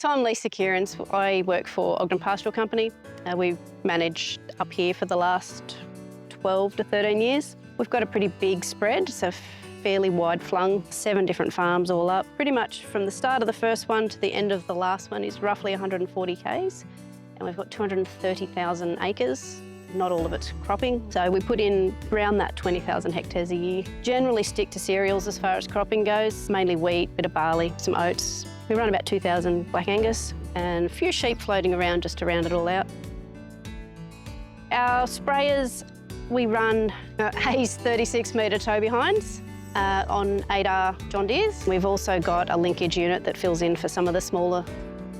So I'm Lisa Kearines. I work for Ogden Pastoral company. We've managed up here for the last 12 to 13 years. We've got a pretty big spread, so fairly wide flung, 7 different farms all up. Pretty much from the start of the first one to the end of the last one is roughly 140 k's. And we've got 230,000 acres. Not all of it's cropping. So we put in around that 20,000 hectares a year. Generally stick to cereals as far as cropping goes, mainly wheat, bit of barley, some oats. We run about 2,000 Black Angus and a few sheep floating around just to round it all out. Our sprayers, we run Hayes 36 metre tow behinds on 8R John Deeres. We've also got a linkage unit that fills in for some of the smaller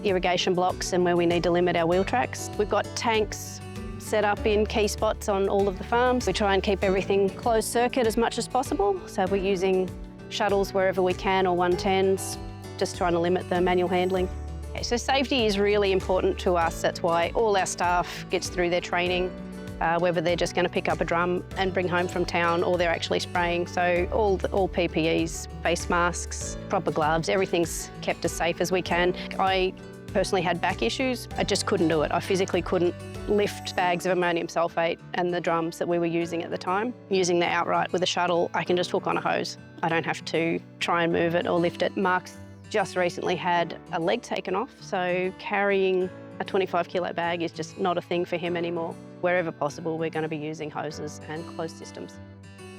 irrigation blocks and where we need to limit our wheel tracks. We've got tanks set up in key spots on all of the farms. We try and keep everything closed circuit as much as possible. So we're using shuttles wherever we can or 110s, just trying to limit the manual handling. Okay, so safety is really important to us. That's why all our staff gets through their training, whether they're just going to pick up a drum and bring home from town or they're actually spraying. So all PPEs, face masks, proper gloves, everything's kept as safe as we can. I personally had back issues. I just couldn't do it. I physically couldn't lift bags of ammonium sulfate and the drums that we were using at the time. Using the outright with a shuttle, I can just hook on a hose. I don't have to try and move it or lift it. Mark's just recently had a leg taken off, so carrying a 25 kilo bag is just not a thing for him anymore. Wherever possible, we're going to be using hoses and closed systems.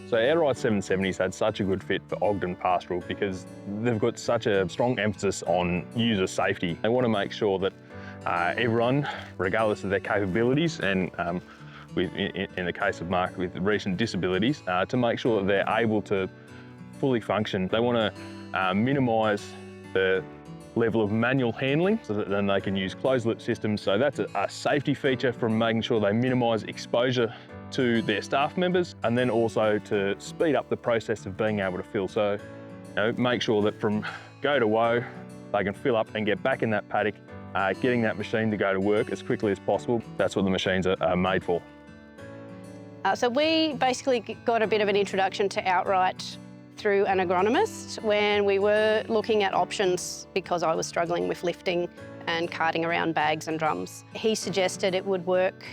So Outright 770's had such a good fit for Ogden Pastoral because they've got such a strong emphasis on user safety. They want to make sure that everyone, regardless of their capabilities and in the case of Mark with recent disabilities, to make sure that they're able to fully function. They want to minimise the level of manual handling so that then they can use closed loop systems. So that's a safety feature from making sure they minimise exposure to their staff members and then also to speed up the process of being able to fill. So make sure that from go to woe, they can fill up and get back in that paddock, getting that machine to go to work as quickly as possible. That's what the machines are made for. So we basically got a bit of an introduction to Outright through an agronomist when we were looking at options because I was struggling with lifting and carting around bags and drums. He suggested it would work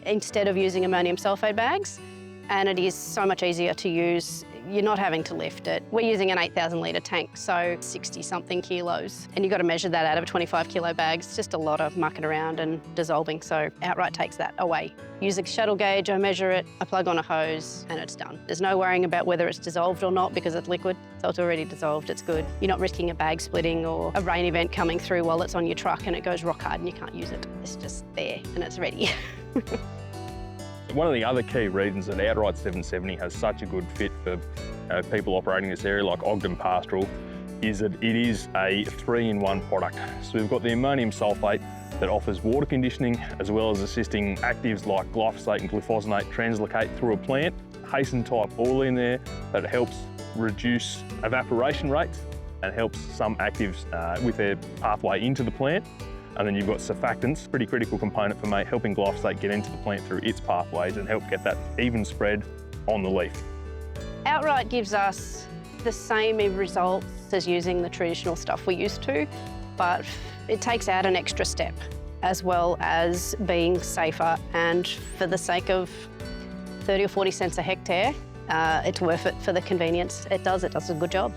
instead of using ammonium sulfate bags, and it is so much easier to use. You're not having to lift it. We're using an 8,000 litre tank, so 60-something kilos. And you've got to measure that out of a 25 kilo bag. It's just a lot of mucking around and dissolving, so Outright takes that away. Use a shuttle gauge, I measure it, I plug on a hose, and it's done. There's no worrying about whether it's dissolved or not because it's liquid, so it's already dissolved, it's good. You're not risking a bag splitting or a rain event coming through while it's on your truck and it goes rock hard and you can't use it. It's just there and it's ready. One of the other key reasons that Outright 770 has such a good fit for people operating this area like Ogden Pastoral is that it is a 3-in-1 product. So we've got the ammonium sulfate that offers water conditioning as well as assisting actives like glyphosate and glufosinate translocate through a plant. HASTEN-type oil in there that helps reduce evaporation rates and helps some actives with their pathway into the plant. And then you've got surfactants, pretty critical component for helping glyphosate get into the plant through its pathways and help get that even spread on the leaf. Outright gives us the same results as using the traditional stuff we used to, but it takes out an extra step as well as being safer, and for the sake of 30 or 40 cents a hectare, it's worth it for the convenience. It does a good job.